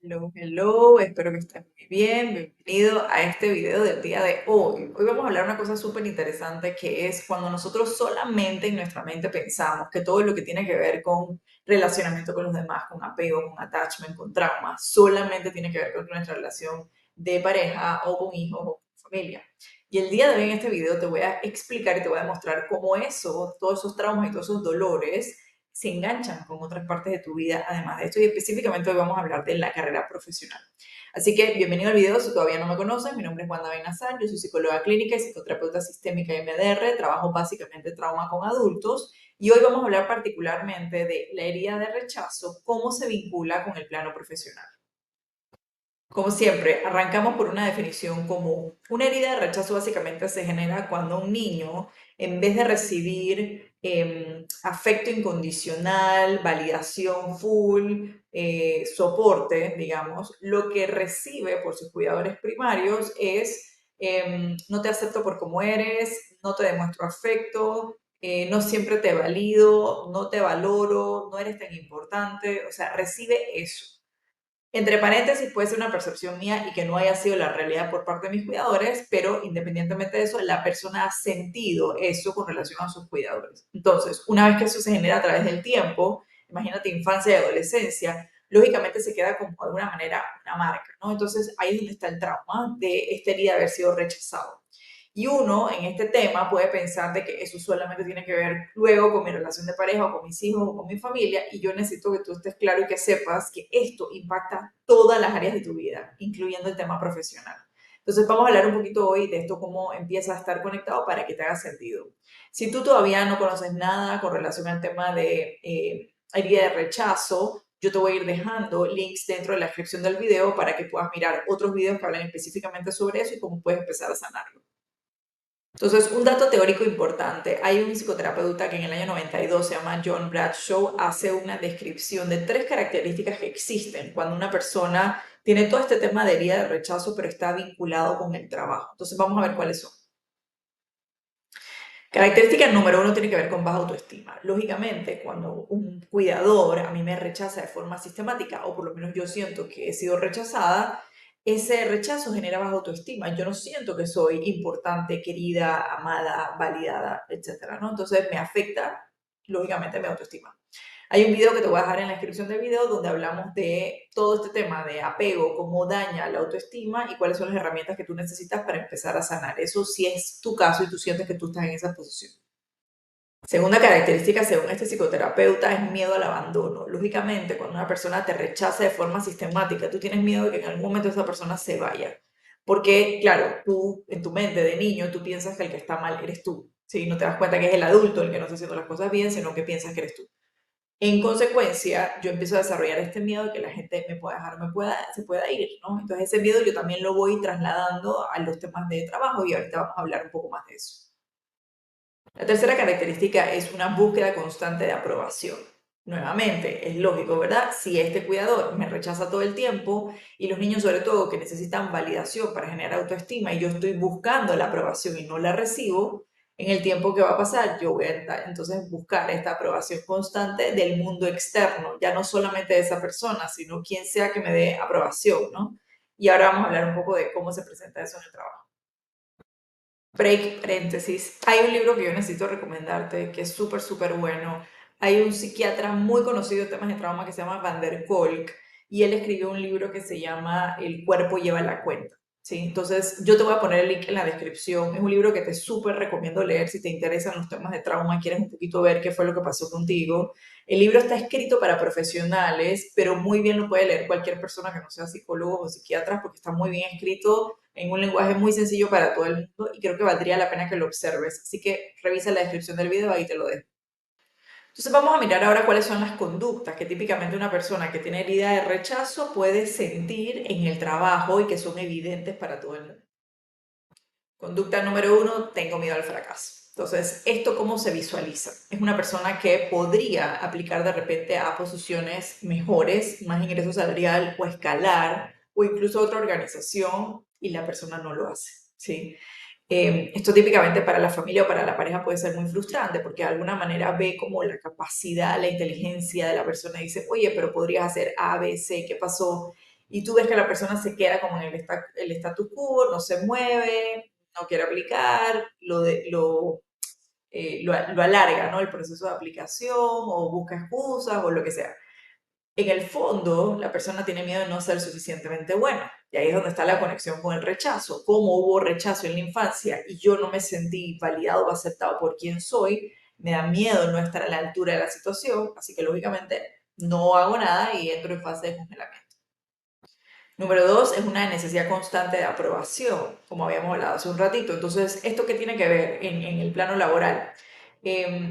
Hello, hello, espero que estés muy bien. Bienvenido a este video del día de hoy. Hoy vamos a hablar de una cosa súper interesante que es cuando nosotros solamente en nuestra mente pensamos que todo lo que tiene que ver con relacionamiento con los demás, con apego, con attachment, con trauma, solamente tiene que ver con nuestra relación de pareja o con hijos o con familia. Y el día de hoy en este video te voy a explicar y te voy a demostrar cómo eso, todos esos traumas y todos esos dolores se enganchan con otras partes de tu vida, además de esto, y específicamente hoy vamos a hablar de la carrera profesional. Así que bienvenido al video si todavía no me conoces, mi nombre es Wanda Benazar, yo soy psicóloga clínica y psicoterapeuta sistémica MDR, trabajo básicamente trauma con adultos y hoy vamos a hablar particularmente de la herida de rechazo, cómo se vincula con el plano profesional. Como siempre, arrancamos por una definición común. Una herida de rechazo básicamente se genera cuando un niño, en vez de recibir afecto incondicional, validación full, soporte, digamos, lo que recibe por sus cuidadores primarios es no te acepto por cómo eres, no te demuestro afecto, no siempre te valido, no te valoro, no eres tan importante, o sea, recibe eso. Entre paréntesis, puede ser una percepción mía y que no haya sido la realidad por parte de mis cuidadores, pero independientemente de eso, la persona ha sentido eso con relación a sus cuidadores. Entonces, una vez que eso se genera a través del tiempo, imagínate infancia y adolescencia, lógicamente se queda como de alguna manera una marca, ¿no? Entonces, ahí es donde está el trauma de esta herida de haber sido rechazado. Y uno en este tema puede pensar de que eso solamente tiene que ver luego con mi relación de pareja o con mis hijos o con mi familia y yo necesito que tú estés claro y que sepas que esto impacta todas las áreas de tu vida, incluyendo el tema profesional. Entonces vamos a hablar un poquito hoy de esto, cómo empieza a estar conectado para que te haga sentido. Si tú todavía no conoces nada con relación al tema de herida de rechazo, yo te voy a ir dejando links dentro de la descripción del video para que puedas mirar otros videos que hablan específicamente sobre eso y cómo puedes empezar a sanarlo. Entonces, un dato teórico importante. Hay un psicoterapeuta que en el año 92 se llama John Bradshaw, hace una descripción de tres características que existen cuando una persona tiene todo este tema de herida de rechazo, pero está vinculado con el trabajo. Entonces, vamos a ver cuáles son. Característica número uno tiene que ver con baja autoestima. Lógicamente, cuando un cuidador a mí me rechaza de forma sistemática, o por lo menos yo siento que he sido rechazada, ese rechazo genera baja autoestima. Yo no siento que soy importante, querida, amada, validada, etcétera, ¿no? Entonces me afecta, lógicamente, mi autoestima. Hay un video que te voy a dejar en la descripción del video donde hablamos de todo este tema de apego, cómo daña la autoestima y cuáles son las herramientas que tú necesitas para empezar a sanar. Eso si es tu caso y tú sientes que tú estás en esa posición. Segunda característica, según este psicoterapeuta, es miedo al abandono. Lógicamente, cuando una persona te rechaza de forma sistemática, tú tienes miedo de que en algún momento esa persona se vaya. Porque, claro, tú en tu mente de niño, tú piensas que el que está mal eres tú. ¿Sí? No te das cuenta que es el adulto el que no está haciendo las cosas bien, sino que piensas que eres tú. En consecuencia, yo empiezo a desarrollar este miedo de que la gente me pueda dejar, se pueda ir, ¿no? Entonces ese miedo yo también lo voy trasladando a los temas de trabajo y ahorita vamos a hablar un poco más de eso. La tercera característica es una búsqueda constante de aprobación. Nuevamente, es lógico, ¿verdad? Si este cuidador me rechaza todo el tiempo y los niños sobre todo que necesitan validación para generar autoestima y yo estoy buscando la aprobación y no la recibo, en el tiempo que va a pasar yo voy a entonces buscar esta aprobación constante del mundo externo, ya no solamente de esa persona, sino quien sea que me dé aprobación, ¿no? Y ahora vamos a hablar un poco de cómo se presenta eso en el trabajo. Break, paréntesis. Hay un libro que yo necesito recomendarte que es súper, súper bueno. Hay un psiquiatra muy conocido de temas de trauma que se llama Van der Kolk y él escribió un libro que se llama El cuerpo lleva la cuenta. ¿Sí? Entonces, yo te voy a poner el link en la descripción. Es un libro que te súper recomiendo leer si te interesan los temas de trauma, quieres un poquito ver qué fue lo que pasó contigo. El libro está escrito para profesionales, pero muy bien lo puede leer cualquier persona que no sea psicólogo o psiquiatra porque está muy bien escrito en un lenguaje muy sencillo para todo el mundo y creo que valdría la pena que lo observes. Así que revisa la descripción del video, ahí te lo dejo. Entonces vamos a mirar ahora cuáles son las conductas que típicamente una persona que tiene herida de rechazo puede sentir en el trabajo y que son evidentes para todo el mundo. Conducta número uno, tengo miedo al fracaso. Entonces, ¿esto cómo se visualiza? Es una persona que podría aplicar de repente a posiciones mejores, más ingreso salarial o escalar, o incluso a otra organización y la persona no lo hace, ¿sí? Esto típicamente para la familia o para la pareja puede ser muy frustrante porque de alguna manera ve como la capacidad, la inteligencia de la persona y dice, oye, pero podrías hacer A, B, C, ¿qué pasó? y tú ves que la persona se queda como en el status quo, no se mueve, no quiere aplicar, lo alarga, ¿no? El proceso de aplicación o busca excusas o lo que sea. En el fondo, la persona tiene miedo de no ser suficientemente buena. Y ahí es donde está la conexión con el rechazo. Como hubo rechazo en la infancia y yo no me sentí validado o aceptado por quien soy, me da miedo no estar a la altura de la situación, así que lógicamente no hago nada y entro en fase de congelamiento. Número dos, es una necesidad constante de aprobación, como habíamos hablado hace un ratito. Entonces, ¿esto qué tiene que ver en el plano laboral?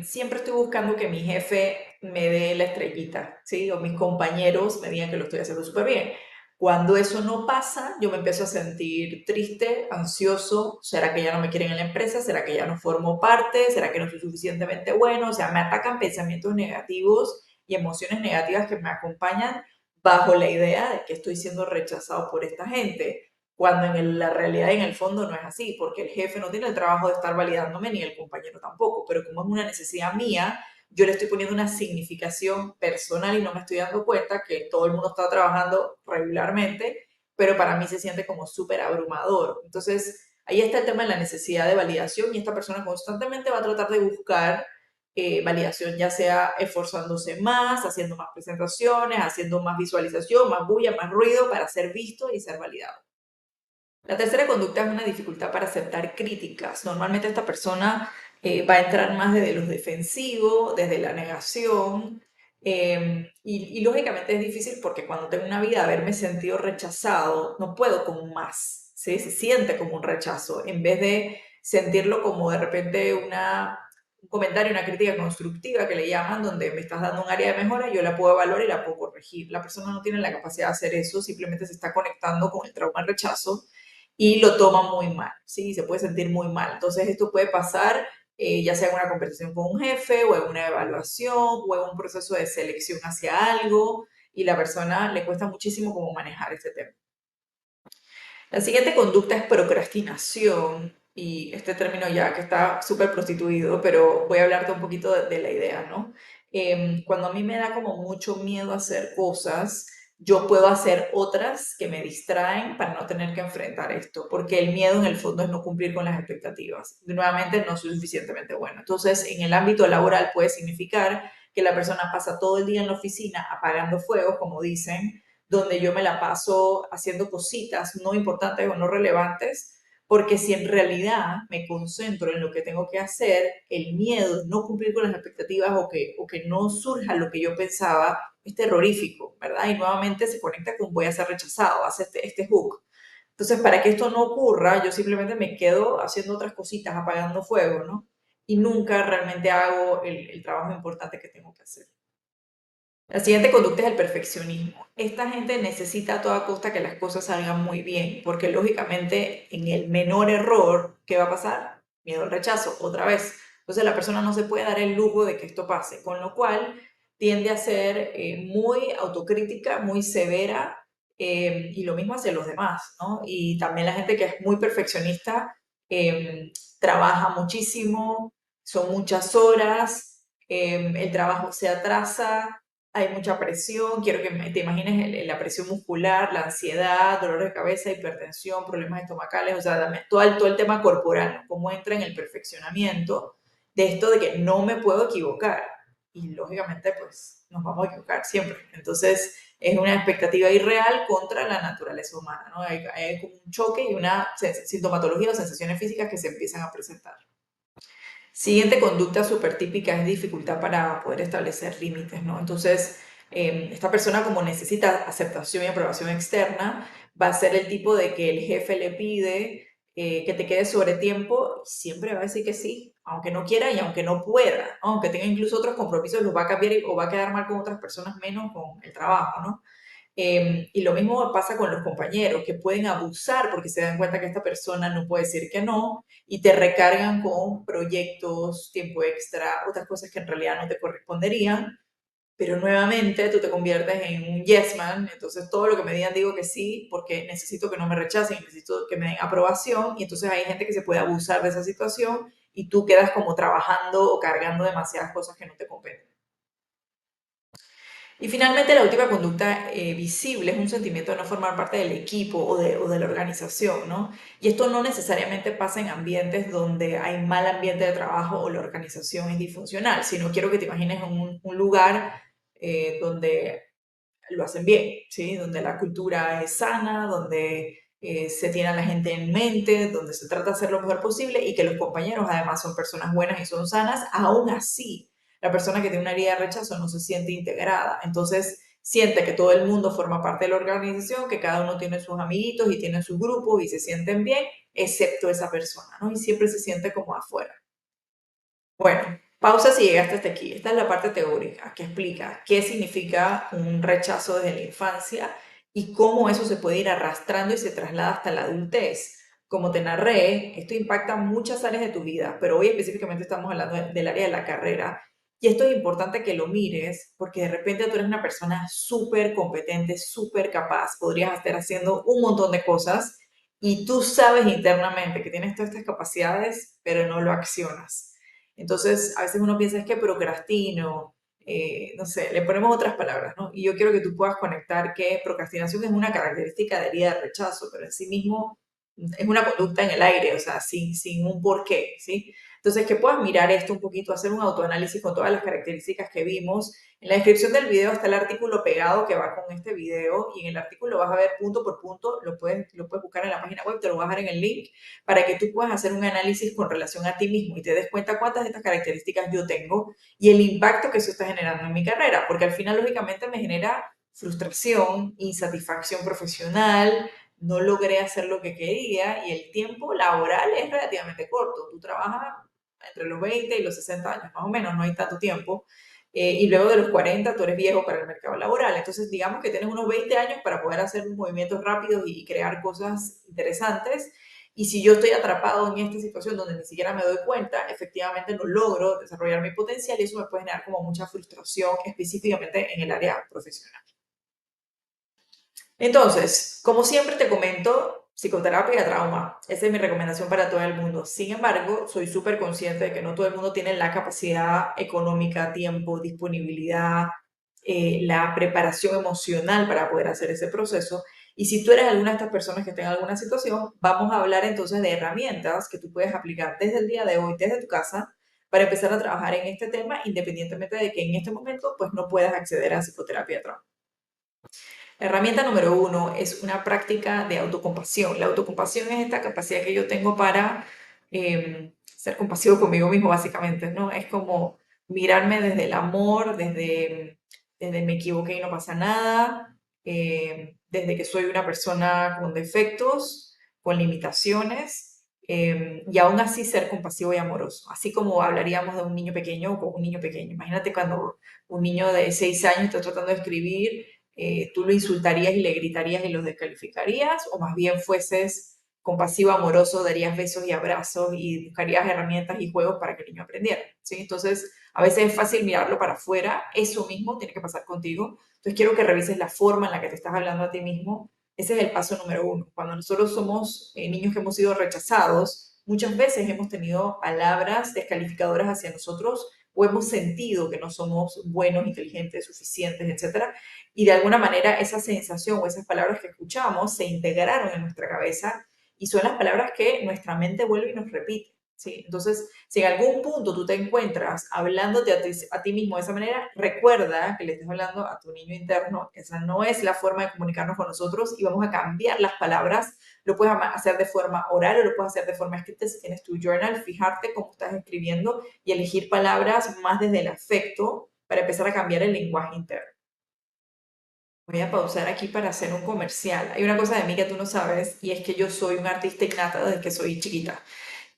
Siempre estoy buscando que mi jefe me dé la estrellita, ¿sí? O mis compañeros me digan que lo estoy haciendo súper bien. Cuando eso no pasa, yo me empiezo a sentir triste, ansioso. ¿Será que ya no me quieren en la empresa? ¿Será que ya no formo parte? ¿Será que no soy suficientemente bueno? O sea, me atacan pensamientos negativos y emociones negativas que me acompañan bajo la idea de que estoy siendo rechazado por esta gente, cuando la realidad y en el fondo no es así, porque el jefe no tiene el trabajo de estar validándome ni el compañero tampoco, pero como es una necesidad mía, yo le estoy poniendo una significación personal y no me estoy dando cuenta que todo el mundo está trabajando regularmente, pero para mí se siente como súper abrumador. Entonces, ahí está el tema de la necesidad de validación y esta persona constantemente va a tratar de buscar validación, ya sea esforzándose más, haciendo más presentaciones, haciendo más visualización, más bulla, más ruido para ser visto y ser validado. La tercera conducta es una dificultad para aceptar críticas. Normalmente esta persona va a entrar más desde los defensivos, desde la negación, y lógicamente es difícil porque cuando tengo una vida, haberme sentido rechazado, no puedo con más, ¿sí? Se siente como un rechazo, en vez de sentirlo como de repente un comentario, una crítica constructiva que le llaman, donde me estás dando un área de mejora, yo la puedo evaluar y la puedo corregir. La persona no tiene la capacidad de hacer eso, simplemente se está conectando con el trauma del rechazo y lo toma muy mal, ¿sí? Se puede sentir muy mal. Entonces esto puede pasar ya sea en una conversación con un jefe o en una evaluación o en un proceso de selección hacia algo y la persona le cuesta muchísimo cómo manejar este tema. La siguiente conducta es procrastinación y este término ya que está súper prostituido, pero voy a hablarte un poquito de la idea, ¿no? Cuando a mí me da como mucho miedo hacer cosas, yo puedo hacer otras que me distraen para no tener que enfrentar esto, porque el miedo en el fondo es no cumplir con las expectativas. Nuevamente, no soy suficientemente bueno. Entonces, en el ámbito laboral puede significar que la persona pasa todo el día en la oficina apagando fuegos, como dicen, donde yo me la paso haciendo cositas no importantes o no relevantes, porque si en realidad me concentro en lo que tengo que hacer, el miedo de no cumplir con las expectativas o que no surja lo que yo pensaba es terrorífico, ¿verdad? Y nuevamente se conecta con voy a ser rechazado, hace este hook. Entonces, para que esto no ocurra, yo simplemente me quedo haciendo otras cositas, apagando fuego, ¿no? Y nunca realmente hago el trabajo importante que tengo que hacer. La siguiente conducta es el perfeccionismo. Esta gente necesita a toda costa que las cosas salgan muy bien, porque lógicamente en el menor error, ¿qué va a pasar? Miedo al rechazo, otra vez. Entonces la persona no se puede dar el lujo de que esto pase, con lo cual tiende a ser muy autocrítica, muy severa y lo mismo hacia los demás, ¿no? Y también la gente que es muy perfeccionista trabaja muchísimo, son muchas horas, el trabajo se atrasa, hay mucha presión, quiero que te imagines la presión muscular, la ansiedad, dolor de cabeza, hipertensión, problemas estomacales, o sea, todo el tema corporal, ¿no? Cómo entra en el perfeccionamiento de esto de que no me puedo equivocar. Y lógicamente, pues, nos vamos a equivocar siempre. Entonces, es una expectativa irreal contra la naturaleza humana, ¿no? Hay como un choque y una sintomatología o sensaciones físicas que se empiezan a presentar. Siguiente conducta súper típica es dificultad para poder establecer límites, ¿no? Entonces, esta persona como necesita aceptación y aprobación externa, va a ser el tipo de que el jefe le pide que te quedes sobre tiempo, y siempre va a decir que sí, aunque no quiera y aunque no pueda, ¿no? Aunque tenga incluso otros compromisos, los va a cambiar o va a quedar mal con otras personas menos con el trabajo, ¿no? Y lo mismo pasa con los compañeros, que pueden abusar porque se dan cuenta que esta persona no puede decir que no y te recargan con proyectos, tiempo extra, otras cosas que en realidad no te corresponderían, pero nuevamente tú te conviertes en un yes man, entonces todo lo que me digan digo que sí porque necesito que no me rechacen, necesito que me den aprobación y entonces hay gente que se puede abusar de esa situación y tú quedas como trabajando o cargando demasiadas cosas que no te competen. Y finalmente, la última conducta visible es un sentimiento de no formar parte del equipo o de la organización, ¿no? Y esto no necesariamente pasa en ambientes donde hay mal ambiente de trabajo o la organización es disfuncional, sino quiero que te imagines un lugar donde lo hacen bien, ¿sí? Donde la cultura es sana, donde se tiene a la gente en mente, donde se trata de hacer lo mejor posible y que los compañeros además son personas buenas y son sanas, aún así la persona que tiene una herida de rechazo no se siente integrada. Entonces siente que todo el mundo forma parte de la organización, que cada uno tiene sus amiguitos y tiene sus grupos y se sienten bien, excepto esa persona, ¿no? Y siempre se siente como afuera. Bueno, pausa si llegaste hasta aquí. Esta es la parte teórica que explica qué significa un rechazo desde la infancia y cómo eso se puede ir arrastrando y se traslada hasta la adultez. Como te narré, esto impacta muchas áreas de tu vida, pero hoy específicamente estamos hablando del área de la carrera. Y esto es importante que lo mires porque de repente tú eres una persona súper competente, súper capaz, podrías estar haciendo un montón de cosas y tú sabes internamente que tienes todas estas capacidades, pero no lo accionas. Entonces, a veces uno piensa es que procrastino, no sé, le ponemos otras palabras, ¿no? Y yo quiero que tú puedas conectar que procrastinación es una característica de herida de rechazo, pero en sí mismo es una conducta en el aire, o sea, sin un porqué, ¿sí? Entonces, que puedas mirar esto un poquito, hacer un autoanálisis con todas las características que vimos. En la descripción del video está el artículo pegado que va con este video y en el artículo vas a ver punto por punto, lo puedes buscar en la página web, te lo voy a dejar en el link para que tú puedas hacer un análisis con relación a ti mismo y te des cuenta cuántas de estas características yo tengo y el impacto que eso está generando en mi carrera, porque al final lógicamente me genera frustración, insatisfacción profesional, no logré hacer lo que quería y el tiempo laboral es relativamente corto. Tú trabajas entre los 20 y los 60 años, más o menos, no hay tanto tiempo. Y luego de los 40 tú eres viejo para el mercado laboral. Entonces, digamos que tienes unos 20 años para poder hacer movimientos rápidos y crear cosas interesantes. Y si yo estoy atrapado en esta situación donde ni siquiera me doy cuenta, efectivamente no logro desarrollar mi potencial y eso me puede generar como mucha frustración, específicamente en el área profesional. Entonces, como siempre te comento, psicoterapia de trauma. Esa es mi recomendación para todo el mundo. Sin embargo, soy súper consciente de que no todo el mundo tiene la capacidad económica, tiempo, disponibilidad, la preparación emocional para poder hacer ese proceso. Y si tú eres alguna de estas personas que tenga alguna situación, vamos a hablar entonces de herramientas que tú puedes aplicar desde el día de hoy, desde tu casa, para empezar a trabajar en este tema, independientemente de que en este momento pues no puedas acceder a psicoterapia de trauma. La herramienta número uno es una práctica de autocompasión. La autocompasión es esta capacidad que yo tengo para ser compasivo conmigo mismo, básicamente, ¿no? Es como mirarme desde el amor, desde me equivoqué y no pasa nada, desde que soy una persona con defectos, con limitaciones, y aún así ser compasivo y amoroso. Así como hablaríamos de un niño pequeño o con un niño pequeño. Imagínate cuando un niño de 6 años está tratando de escribir, tú lo insultarías y le gritarías y los descalificarías, o más bien fueses compasivo, amoroso, darías besos y abrazos y buscarías herramientas y juegos para que el niño aprendiera, ¿sí? Entonces, a veces es fácil mirarlo para afuera, eso mismo tiene que pasar contigo. Entonces, quiero que revises la forma en la que te estás hablando a ti mismo. Ese es el paso número uno. Cuando nosotros somos niños que hemos sido rechazados, muchas veces hemos tenido palabras descalificadoras hacia nosotros o hemos sentido que no somos buenos, inteligentes, suficientes, etcétera, y de alguna manera esa sensación o esas palabras que escuchamos se integraron en nuestra cabeza y son las palabras que nuestra mente vuelve y nos repite. ¿Sí? Entonces, si en algún punto tú te encuentras hablándote a ti mismo de esa manera, recuerda que le estás hablando a tu niño interno. Esa no es la forma de comunicarnos con nosotros y vamos a cambiar las palabras. Lo puedes hacer de forma oral o lo puedes hacer de forma escrita. Si tienes tu journal, fijarte cómo estás escribiendo y elegir palabras más desde el afecto para empezar a cambiar el lenguaje interno. Voy a pausar aquí para hacer un comercial. Hay una cosa de mí que tú no sabes y es que yo soy un artista innata desde que soy chiquita.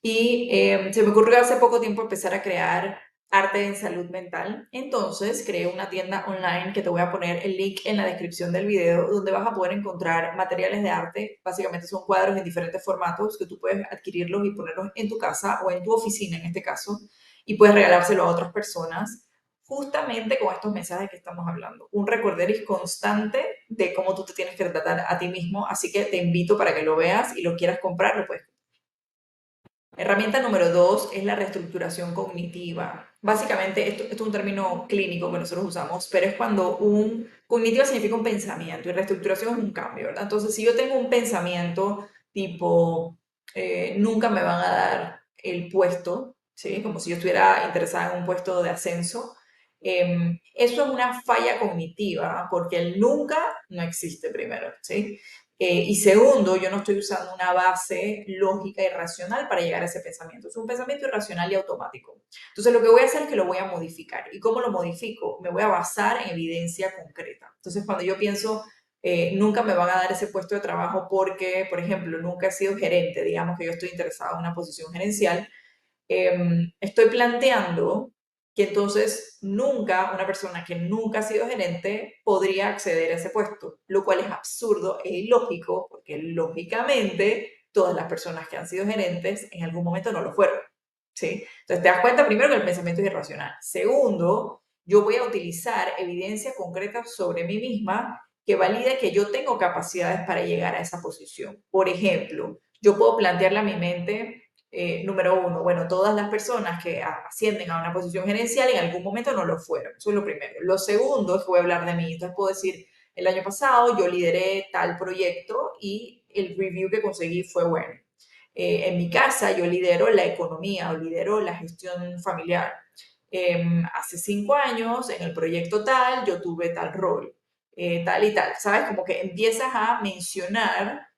Y se me ocurrió hace poco tiempo empezar a crear arte en salud mental. Entonces creé una tienda online que te voy a poner el link en la descripción del video, donde vas a poder encontrar materiales de arte. Básicamente son cuadros en diferentes formatos que tú puedes adquirirlos y ponerlos en tu casa o en tu oficina en este caso, y puedes regalárselo a otras personas. Justamente con estos mensajes que estamos hablando. Un recorderis constante de cómo tú te tienes que tratar a ti mismo. Así que te invito para que lo veas y lo quieras comprar, lo puedes. Herramienta número 2 es la reestructuración cognitiva. Básicamente, esto es un término clínico que nosotros usamos, pero es cuando cognitiva significa un pensamiento y reestructuración es un cambio, ¿verdad? Entonces, si yo tengo un pensamiento tipo, nunca me van a dar el puesto, ¿sí? Como si yo estuviera interesada en un puesto de ascenso, eso es una falla cognitiva, porque el nunca no existe primero, ¿sí? Y segundo, yo no estoy usando una base lógica y racional para llegar a ese pensamiento. Es un pensamiento irracional y automático. Entonces, lo que voy a hacer es que lo voy a modificar. ¿Y cómo lo modifico? Me voy a basar en evidencia concreta. Entonces, cuando yo pienso, nunca me van a dar ese puesto de trabajo porque, por ejemplo, nunca he sido gerente, digamos que yo estoy interesado en una posición gerencial, estoy planteando que entonces nunca una persona que nunca ha sido gerente podría acceder a ese puesto, lo cual es absurdo e ilógico, porque lógicamente todas las personas que han sido gerentes en algún momento no lo fueron, ¿sí? Entonces te das cuenta primero que el pensamiento es irracional. Segundo, yo voy a utilizar evidencia concreta sobre mí misma que valide que yo tengo capacidades para llegar a esa posición. Por ejemplo, yo puedo plantearle a mi mente, número uno, bueno, todas las personas que ascienden a una posición gerencial en algún momento no lo fueron. Eso es lo primero. Lo segundo es que voy a hablar de mí. Entonces puedo decir, el año pasado yo lideré tal proyecto y el review que conseguí fue bueno. En mi casa yo lidero la economía o lidero la gestión familiar. Hace 5 años en el proyecto tal yo tuve tal rol, tal y tal. ¿Sabes? Como que empiezas a mencionar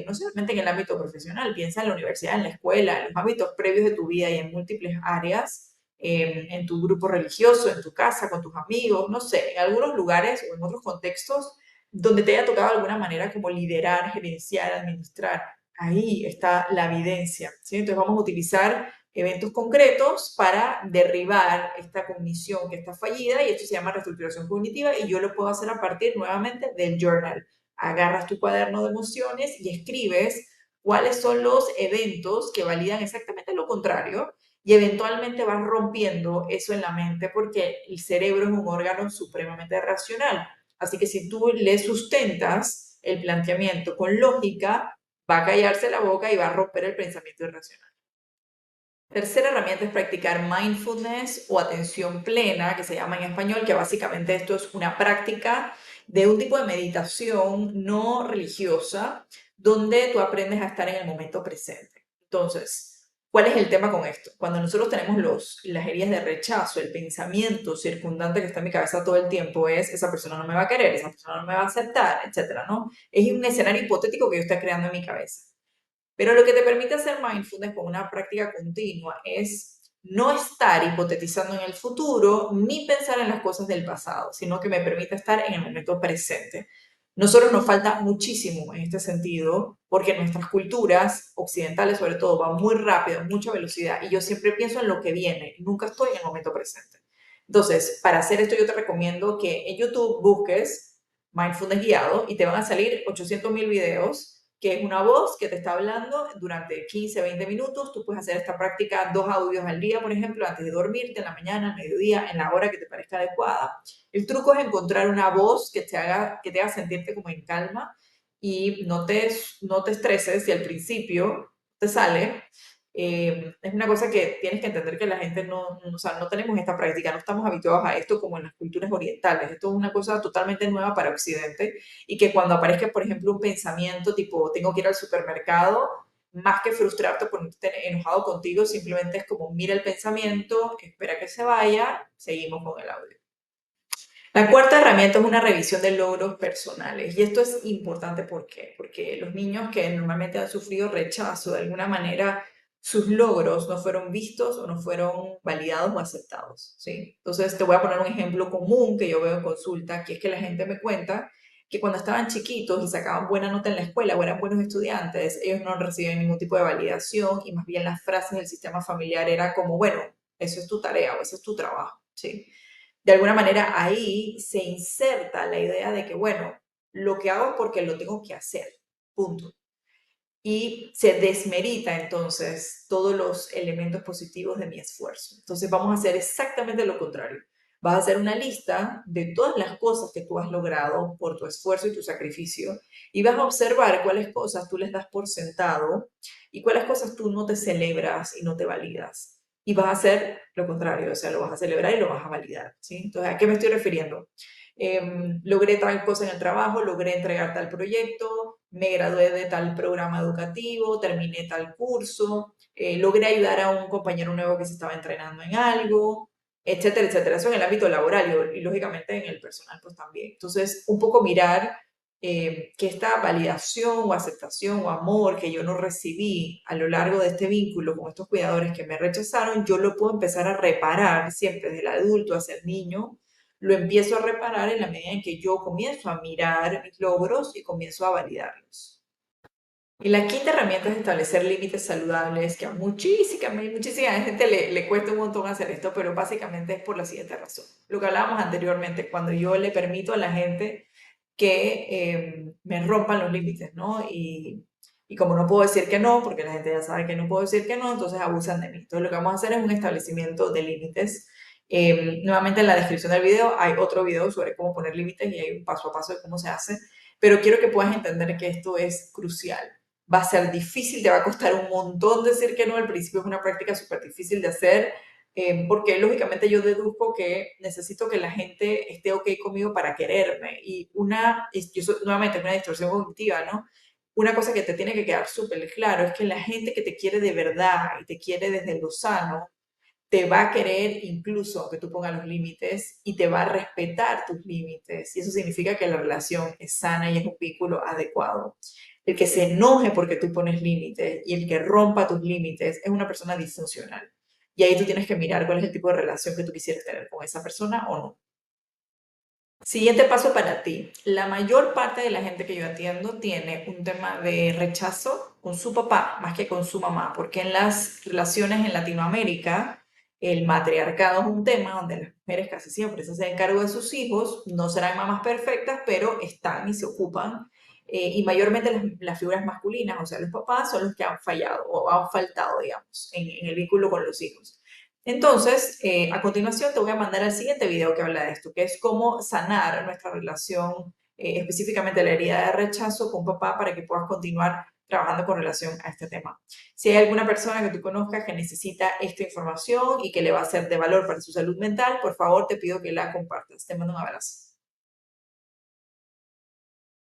no solamente en el ámbito profesional, piensa en la universidad, en la escuela, en los ámbitos previos de tu vida y en múltiples áreas, en tu grupo religioso, en tu casa, con tus amigos, no sé, en algunos lugares o en otros contextos donde te haya tocado de alguna manera como liderar, gerenciar, administrar. Ahí está la evidencia, ¿sí? Entonces vamos a utilizar eventos concretos para derribar esta cognición que está fallida y esto se llama reestructuración cognitiva y yo lo puedo hacer a partir nuevamente del journal. Agarras tu cuaderno de emociones y escribes cuáles son los eventos que validan exactamente lo contrario y eventualmente vas rompiendo eso en la mente porque el cerebro es un órgano supremamente racional. Así que si tú le sustentas el planteamiento con lógica, va a callarse la boca y va a romper el pensamiento irracional. Tercera herramienta es practicar mindfulness o atención plena, que se llama en español, que básicamente esto es una práctica de un tipo de meditación no religiosa, donde tú aprendes a estar en el momento presente. Entonces, ¿cuál es el tema con esto? Cuando nosotros tenemos las heridas de rechazo, el pensamiento circundante que está en mi cabeza todo el tiempo es, esa persona no me va a querer, esa persona no me va a aceptar, etcétera, ¿no? Es un escenario hipotético que yo estoy creando en mi cabeza. Pero lo que te permite hacer mindfulness con una práctica continua es no estar hipotetizando en el futuro ni pensar en las cosas del pasado, sino que me permite estar en el momento presente. Nosotros nos falta muchísimo en este sentido, porque nuestras culturas occidentales sobre todo van muy rápido, mucha velocidad, y yo siempre pienso en lo que viene, nunca estoy en el momento presente. Entonces, para hacer esto yo te recomiendo que en YouTube busques mindfulness guiado y te van a salir 800.000 videos que es una voz que te está hablando durante 15, 20 minutos. Tú puedes hacer esta práctica 2 audios al día, por ejemplo, antes de dormirte, en la mañana, al mediodía, en la hora que te parezca adecuada. El truco es encontrar una voz que te haga sentirte como en calma y no te estreses si al principio te sale. Es una cosa que tienes que entender que la gente o sea, no tenemos esta práctica, no estamos habituados a esto como en las culturas orientales. Esto es una cosa totalmente nueva para Occidente y que cuando aparezca, por ejemplo, un pensamiento tipo, tengo que ir al supermercado, más que frustrarte por estar enojado contigo, simplemente es como, mira el pensamiento, espera que se vaya, seguimos con el audio. La cuarta herramienta es una revisión de logros personales. Y esto es importante, ¿por qué? Porque los niños que normalmente han sufrido rechazo, de alguna manera, sus logros no fueron vistos o no fueron validados o aceptados, ¿sí? Entonces, te voy a poner un ejemplo común que yo veo en consulta, que es que la gente me cuenta que cuando estaban chiquitos y sacaban buena nota en la escuela o eran buenos estudiantes, ellos no recibían ningún tipo de validación y más bien las frases del sistema familiar era como, bueno, eso es tu tarea o ese es tu trabajo, ¿sí? De alguna manera ahí se inserta la idea de que, bueno, lo que hago es porque lo tengo que hacer, punto. Y se desmerita entonces todos los elementos positivos de mi esfuerzo. Entonces vamos a hacer exactamente lo contrario. Vas a hacer una lista de todas las cosas que tú has logrado por tu esfuerzo y tu sacrificio y vas a observar cuáles cosas tú les das por sentado y cuáles cosas tú no te celebras y no te validas. Y vas a hacer lo contrario, o sea, lo vas a celebrar y lo vas a validar, ¿sí? Entonces, ¿a qué me estoy refiriendo? Logré tal cosa en el trabajo, logré entregar tal proyecto, me gradué de tal programa educativo, terminé tal curso, logré ayudar a un compañero nuevo que se estaba entrenando en algo, etcétera, etcétera. Eso en el ámbito laboral y lógicamente en el personal pues también. Entonces, un poco mirar que esta validación o aceptación o amor que yo no recibí a lo largo de este vínculo con estos cuidadores que me rechazaron, yo lo puedo empezar a reparar siempre desde el adulto hacia el niño, lo empiezo a reparar en la medida en que yo comienzo a mirar mis logros y comienzo a validarlos. Y la quinta herramienta es establecer límites saludables, que a muchísima gente le cuesta un montón hacer esto, pero básicamente es por la siguiente razón. Lo que hablábamos anteriormente, cuando yo le permito a la gente que me rompan los límites, ¿no? Y como no puedo decir que no, porque la gente ya sabe que no puedo decir que no, entonces abusan de mí. Entonces lo que vamos a hacer es un establecimiento de límites. Nuevamente en la descripción del video hay otro video sobre cómo poner límites y hay un paso a paso de cómo se hace, pero quiero que puedas entender que esto es crucial. Va a ser difícil, te va a costar un montón decir que no, al principio es una práctica súper difícil de hacer, porque lógicamente yo deduzco que necesito que la gente esté ok conmigo para quererme. Y nuevamente, es una distorsión cognitiva, ¿no? Una cosa que te tiene que quedar súper claro es que la gente que te quiere de verdad y te quiere desde lo sano, te va a querer incluso aunque tú pongas los límites y te va a respetar tus límites. Y eso significa que la relación es sana y es un vínculo adecuado. El que se enoje porque tú pones límites y el que rompa tus límites es una persona disfuncional. Y ahí tú tienes que mirar cuál es el tipo de relación que tú quisieras tener con esa persona o no. Siguiente paso para ti. La mayor parte de la gente que yo atiendo tiene un tema de rechazo con su papá más que con su mamá, porque en las relaciones en Latinoamérica el matriarcado es un tema donde las mujeres casi siempre se hacen cargo de sus hijos, no serán mamás perfectas, pero están y se ocupan. Y mayormente las figuras masculinas, o sea, los papás son los que han fallado o han faltado, digamos, en el vínculo con los hijos. Entonces, a continuación te voy a mandar al siguiente video que habla de esto, que es cómo sanar nuestra relación, específicamente la herida de rechazo con papá para que puedas continuar trabajando con relación a este tema. Si hay alguna persona que tú conozcas que necesita esta información y que le va a ser de valor para su salud mental, por favor te pido que la compartas. Te mando un abrazo.